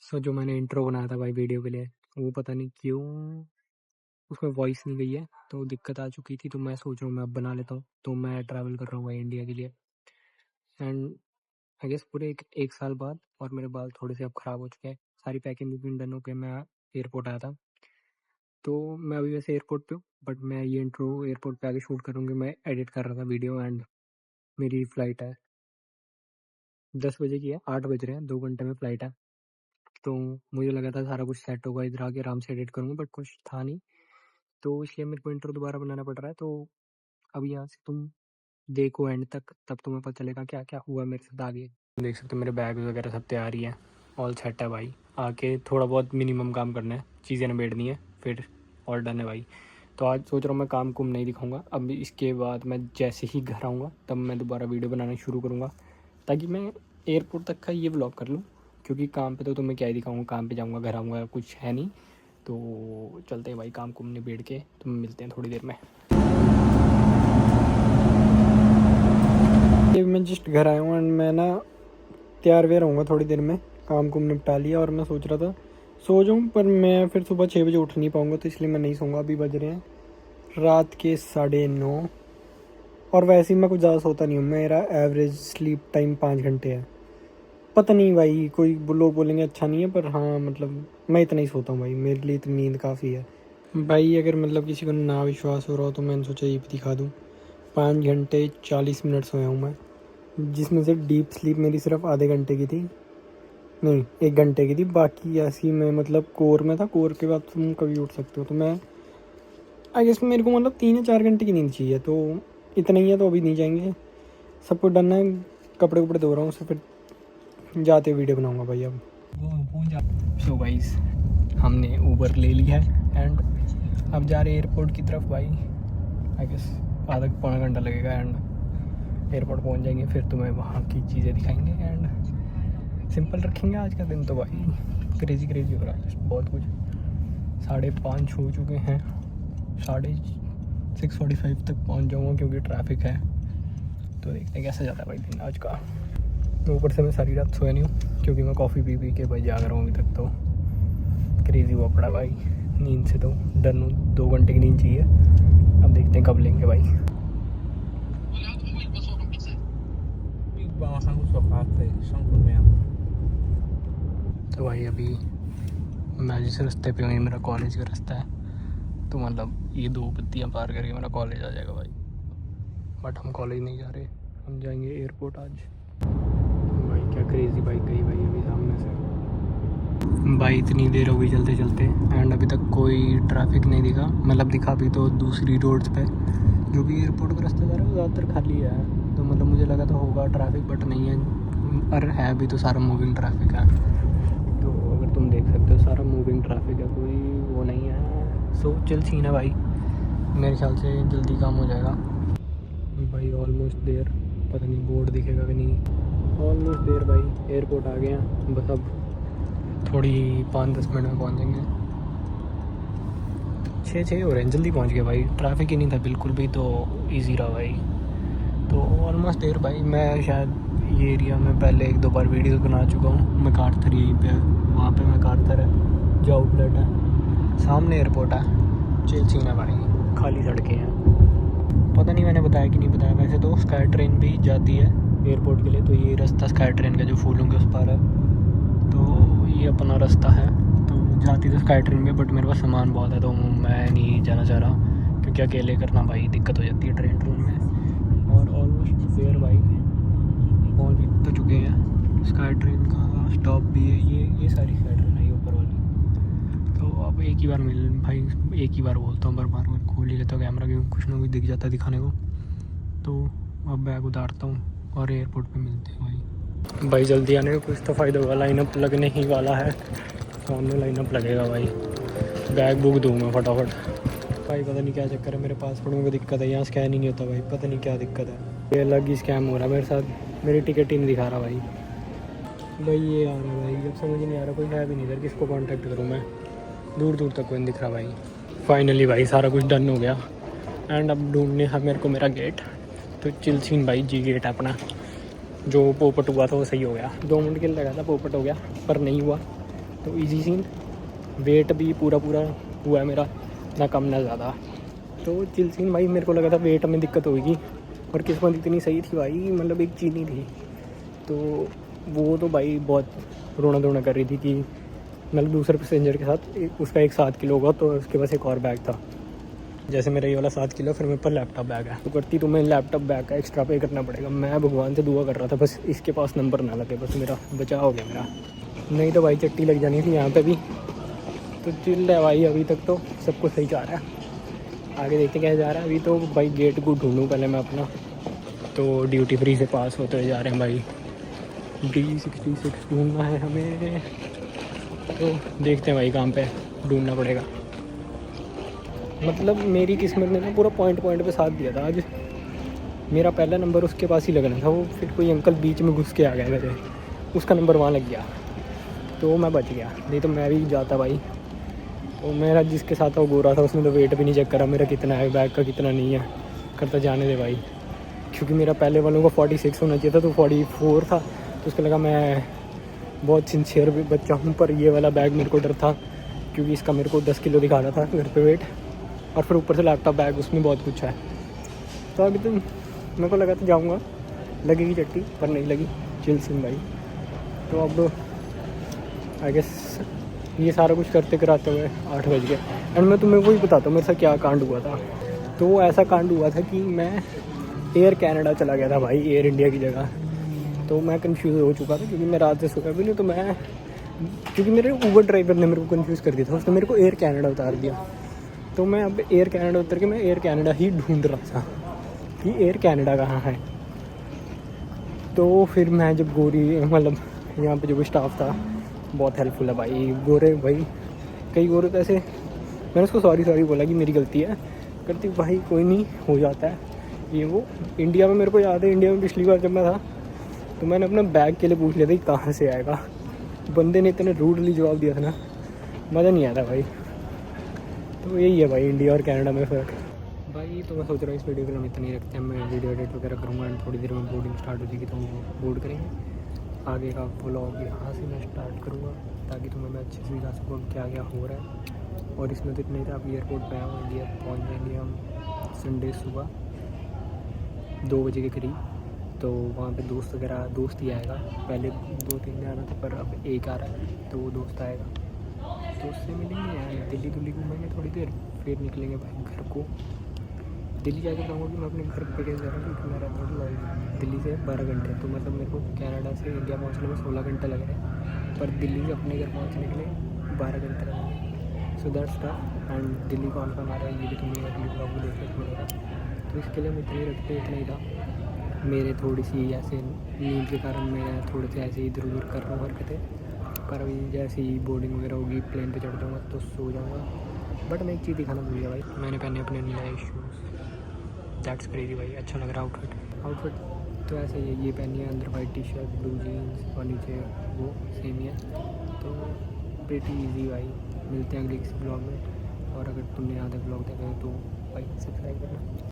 जो मैंने इंट्रो बनाया था भाई वीडियो के लिए, वो पता नहीं क्यों उसमें वॉइस नहीं गई है, तो दिक्कत आ चुकी थी। तो मैं सोच रहा हूँ मैं अब बना लेता हूँ। तो मैं ट्रैवल कर रहा हूँ भाई इंडिया के लिए, एंड आई गेस पूरे एक साल बाद। और मेरे बाल थोड़े से अब ख़राब हो चुके हैं। सारी पैकिंग वैकिंग डन होके मैं एयरपोर्ट आया था। तो मैं अभी वैसे एयरपोर्ट पे हूँ, बट मैं ये इंट्रो एयरपोर्ट पे आके शूट करूँगी। मैं एडिट कर रहा था वीडियो, एंड मेरी फ़्लाइट है 10 बजे की है, 8 बज रहे हैं, 2 घंटे में फ़्लाइट है। तो मुझे लगा था सारा कुछ सेट होगा, इधर आके आराम से एडिट करूँगा, बट कुछ था नहीं। तो इसलिए मेरे को इंट्रो दोबारा बनाना पड़ रहा है। तो अब यहाँ से तुम देखो एंड तक, तब तुम्हें पता चलेगा क्या क्या हुआ मेरे साथ आगे। देख सकते हो मेरे बैग वगैरह सब तैयार ही है, ऑल सेट है भाई। आके थोड़ा बहुत मिनिमम काम करना है, चीज़ें निबेड़नी है, फिर ऑल डन है भाई। तो आज सोच रहा हूँ मैं काम कुम नहीं दिखाऊंगा। अब इसके बाद मैं जैसे ही घर आऊँगा तब मैं दोबारा वीडियो बनाना शुरू करूँगा, ताकि मैं एयरपोर्ट तक का ये व्लॉग कर लूँ। क्योंकि काम पे तो तुम्हें क्या ही दिखाऊँगा, काम पे जाऊँगा, घर आऊँगा, कुछ है नहीं। तो चलते हैं भाई, काम कुम निबेड़ के तो मिलते हैं थोड़ी देर में। ये मैं जस्ट घर आया हूँ, एंड मैं ना तैयार वेयर होऊंगा थोड़ी देर में। काम कुम निपटा लिया, और मैं सोच रहा था सो जाऊँ, पर मैं फिर सुबह 6 बजे उठ नहीं पाऊँगा, तो इसलिए मैं नहीं सोऊंगा। अभी बज रहे हैं रात के 9:30, और वैसे ही मैं कुछ ज़्यादा सोता नहीं हूँ। मेरा एवरेज स्लीप टाइम 5 घंटे है। पता नहीं भाई, कोई लोग बोलेंगे अच्छा नहीं है, पर हाँ मतलब मैं इतना ही सोता हूँ भाई, मेरे लिए इतनी नींद काफ़ी है भाई। अगर मतलब किसी को ना विश्वास हो रहा हो तो मैंने सोचा ये भी दिखा दूँ। 5 घंटे 40 मिनट सोया हूँ मैं, जिसमें से डीप स्लीप मेरी सिर्फ आधे घंटे की थी, नहीं 1 घंटे की थी। बाकी ऐसी मैं मतलब कोर में था, कोर के बाद तुम कभी उठ सकते हो। तो मैं आई गेस मेरे को मतलब 3 या 4 घंटे की नींद चाहिए, तो इतना ही है। तो अभी नहीं जाएंगे, सब कुछ डन है। कपड़े कपड़े धो रहा हूँ, उससे फिर जाते वीडियो बनाऊँगा भाई अब। सो गाइस, हमने ऊबर ले लिया है, एंड अब जा रहे एयरपोर्ट की तरफ भाई। आई गेस आधा पौना घंटा लगेगा, एंड एयरपोर्ट पहुंच जाएंगे। फिर तुम्हें वहाँ की चीज़ें दिखाएंगे, एंड सिंपल रखेंगे आज का दिन। तो भाई क्रेज़ी क्रेज़ी हो रहा है बहुत कुछ। 5:30 हो चुके हैं, 6:45 तक पहुंच जाऊँगा, क्योंकि ट्रैफिक है। तो देखते हैं कैसा जाता है भाई दिन आज का। तो ऊपर से मैं सारी रात सोया नहीं हूँ, क्योंकि मैं कॉफ़ी पी के भाई जाग रहा हूँ अभी तक। तो क्रेज़ी हुआ पड़ा भाई नींद से, तो डन हूँ। 2 घंटे की नींद चाहिए, अब देखते हैं कब लेंगे भाई। तो भाई अभी मैं जिस रास्ते पे हूँ, ये मेरा कॉलेज का रास्ता है। तो मतलब ये 2 बत्तियाँ पार करके मेरा कॉलेज आ जाएगा भाई। बट हम कॉलेज नहीं जा रहे, हम जाएंगे एयरपोर्ट आज। भाई क्या क्रेज़ी बाइक गई भाई अभी सामने से। भाई इतनी देर हो गई चलते चलते, एंड अभी तक कोई ट्रैफिक नहीं दिखा। मतलब दिखा भी तो दूसरी रोड्स पे, जो भी एयरपोर्ट का रास्ता जा रहा है वो ज़्यादातर खाली है। तो मतलब मुझे लगा तो होगा ट्रैफिक, बट नहीं है। और है भी तो सारा मूविंग ट्रैफिक है। तो अगर तुम देख सकते हो सारा मूविंग ट्रैफिक है, कोई वो नहीं है। सो चिल सीन है भाई, मेरे ख्याल से जल्दी काम हो जाएगा भाई। ऑलमोस्ट देर, पता नहीं बोर्ड दिखेगा कि नहीं। ऑलमोस्ट देर भाई, एयरपोर्ट आ गए हैं। बस अब थोड़ी 5-10 मिनट में पहुंच जाएंगे। 6 हो रहे हैं, जल्दी पहुंच गए भाई। ट्रैफिक ही नहीं था बिल्कुल भी, तो इजी रहा भाई। तो ऑलमोस्ट देर भाई। मैं शायद ये एरिया में पहले 1-2 बार वीडियोस बना चुका हूँ। मैकार्थर यहीं पे है, वहाँ पे मैकार्थर है जो आउटलेट है, सामने एयरपोर्ट है। चिल सीन है भाई, खाली सड़कें हैं। पता नहीं मैंने बताया कि नहीं बताया, वैसे तो स्काई ट्रेन भी जाती है एयरपोर्ट के लिए। तो ये रास्ता स्काई ट्रेन का जो फूलों के उस पार है, तो ये अपना रास्ता है। तो जाती तो स्काई ट्रेन में, बट मेरे पास सामान बहुत है, तो मैं नहीं जाना चाह रहा, क्योंकि अकेले करना भाई दिक्कत हो जाती है ट्रेन में। और ऑलमोस्ट देर भाई पहुँच तो चुके हैं। स्काई ट्रेन का स्टॉप भी है ये सारी स्काई ट्रेन है ये ऊपर वाली। तो अब एक ही बार मिल भाई, एक ही बार बोलता हूँ, बार बार खोल ही लेता हूँ कैमरा, क्योंकि कुछ ना कुछ दिख जाता है दिखाने को। तो अब बैग उतारता हूँ और एयरपोर्ट पे मिलते हैं भाई जल्दी आने का कुछ तो फ़ायदा होगा। लाइनअप लगने ही वाला है, सामने लाइनअप लगेगा भाई। बैग बुक दूँ मैं फटाफट भाई। पता नहीं क्या चक्कर है, मेरे पासपोर्ट में कोई दिक्कत है, यहाँ स्कैन ही नहीं होता भाई, पता नहीं क्या दिक्कत है। ये अलग ही स्कैम हो रहा है मेरे साथ, मेरी टिकट ही नहीं दिखा रहा भाई। ये आ रहा है भाई, अब समझ नहीं आ रहा, कोई है भी नहीं इधर, किसको कॉन्टैक्ट करूँ मैं। दूर दूर तक कोई नहीं दिख रहा भाई। फाइनली भाई सारा कुछ डन हो गया, एंड अब ढूंढने है मेरे को मेरा गेट। तो चिल सीन भाई, जी गेट है अपना। जो पोपट हुआ था वो सही हो गया, 2 मिनट के लिए लगा था, पोपट हो गया, पर नहीं हुआ। तो इजी सीन, वेट भी पूरा हुआ है मेरा, ना कम ना ज़्यादा। तो चिल सीन भाई, मेरे को लगा था वेट में दिक्कत होगी, और किस्मत इतनी सही थी भाई, मतलब एक चीनी थी। तो वो तो भाई बहुत रोना धोना कर रही थी कि मतलब दूसरे पैसेंजर के साथ उसका एक 7 किलो होगा, तो उसके पास एक और बैग था। जैसे मेरा ये वाला 7 किलो, फिर मेरे पास लैपटॉप बैग है, तो करती तो मैं लैपटॉप बैग का एक्स्ट्रा पे करना पड़ेगा। मैं भगवान से दुआ कर रहा था बस इसके पास नंबर ना लगे, बस मेरा बचाव हो गया मेरा, नहीं तो भाई चट्टी लग जानी थी यहाँ पे भी। तो चिल है भाई, अभी तक तो सब कुछ सही जा रहा है, आगे देखते क्या जा रहा है। अभी तो भाई गेट को ढूंढूँ पहले मैं अपना, तो ड्यूटी फ्री से पास होते हुए जा रहे हैं भाई। D66 ढूंढना है हमें, तो देखते हैं भाई कहाँ पे ढूंढना पड़ेगा। मतलब मेरी किस्मत ने ना पूरा पॉइंट पे साथ दिया था आज। मेरा पहला नंबर उसके पास ही लगना था, वो फिर कोई अंकल बीच में घुस के आ गया मेरे, उसका नंबर वहाँ लग गया, तो मैं बच गया, नहीं तो मैं भी जाता भाई। तो मेरा जिसके साथ वो गोरा था, उसने तो वेट भी नहीं चेक करा मेरा कितना है, बैग का कितना नहीं है, करता जाने दे भाई। क्योंकि मेरा पहले वालों को 46 होना चाहिए था, तो 44 था, तो उसको लगा मैं बहुत सिंसियर भी बच्चा हूँ। पर ये वाला बैग मेरे को डर था, क्योंकि इसका मेरे को 10 किलो दिखा रहा था घर पे वेट, और फिर ऊपर से लैपटॉप बैग, उसमें बहुत कुछ है। तो अभी तो मेरे को लगा तो जाऊँगा, लगेगी चट्टी, पर नहीं लगी, चिल सिंह भाई। तो अब आई गेस ये सारा कुछ करते कराते हुए 8 बज गए। एंड मैं तुम्हें वही बताता हूँ मेरे साथ क्या कांड हुआ था। तो ऐसा कांड हुआ था कि मैं एयर कैनेडा चला गया था भाई, एयर इंडिया की जगह। तो मैं कंफ्यूज हो चुका था, क्योंकि मैं रात से सोया भी नहीं, तो मैं, क्योंकि मेरे ऊबर ड्राइवर ने मेरे को कंफ्यूज़ कर दिया था, उसने मेरे को एयर कैनेडा उतार दिया। तो मैं अब एयर कैनेडा उतर के मैं एयर कैनेडा ही ढूंढ रहा था कि एयर कैनेडा कहाँ है। तो फिर मैं जब मतलब यहाँ पे जो भी स्टाफ था बहुत हेल्पफुल है भाई, गोरे भाई, कई गोरे तो ऐसे, मैंने उसको सॉरी बोला कि मेरी गलती है, करती भाई कोई नहीं, हो जाता है ये वो। इंडिया में मेरे को याद है, इंडिया में पिछली बार जब मैं था, तो मैंने अपना बैग के लिए पूछ लिया था कि कहाँ से आएगा, बंदे ने इतने रूडली जवाब दिया था ना, मज़ा नहीं आया था भाई। तो यही है भाई इंडिया और कनाडा में फ़र्क भाई। तो मैं सोच रहा हूँ इस वीडियो के लिए हम इतना ही रखते हैं, मैं वीडियो एडिट वगैरह करूँगा, एंड थोड़ी देर में बोर्डिंग स्टार्ट हो जाएगी, तो हम बोर्ड करेंगे। आगे का व्लॉग यहाँ से मैं स्टार्ट करूँगा, ताकि तुम्हें मैं अच्छे से दिखा सकूँ क्या क्या हो रहा है। और इसमें तो इतना ही था, अब एयरपोर्ट पे आया हूँ, इंडिया पहुँच जाएंगे हम संडे सुबह 2 बजे के करीब। तो वहाँ पे दोस्त ही आएगा, पहले 2-3 ने आना था, पर अब एक आ रहा है, तो वो दोस्त आएगा, तो उससे मिलेंगे यार, दिल्ली घूमेंगे थोड़ी देर, फिर निकलेंगे भाई घर को। दिल्ली जाके कहूँगा कि मैं अपने घर पे कैसे जा रहा हूँ, क्योंकि मैं रहता हूँ दिल्ली से 12 घंटे, तो मतलब मेरे को कनाडा से इंडिया पहुँचने में 16 घंटे लग रहे हैं, पर दिल्ली से अपने घर पहुँचने के लिए 12 घंटे लगेंगे। So that's tough. And Delhi कौन आ रहा है ये भी तुम्हें अगली ब्लॉग में देखने को मिलेगा। तो इसके लिए हम इतना ही रखते, इतना ही था। मेरे थोड़ी सी ऐसे नींद के कारण मैं थोड़े से ऐसे इधर उधर कर रहा हूँ हरकतें, पर अभी जैसे ही बोर्डिंग वगैरह होगी, प्लेन पे चढ़ जाऊँगा तो सो जाऊँगा। बट मैं एक चीज़ दिखाना भूल गया भाई, मैंने पहने अपने नए शूज़, दैट्स क्रेजी भाई, अच्छा लग रहा है आउटफिट तो ऐसे ही है। ये पहनी है अंदर white T shirt, blue jeans, और नीचे वो सेम ही है, तो प्रीटी इजी भाई। मिलते हैं अगले किसी ब्लॉग में, और अगर तुमने यहाँ तक ब्लॉग देखा है तो भाई सब्सक्राइब करना।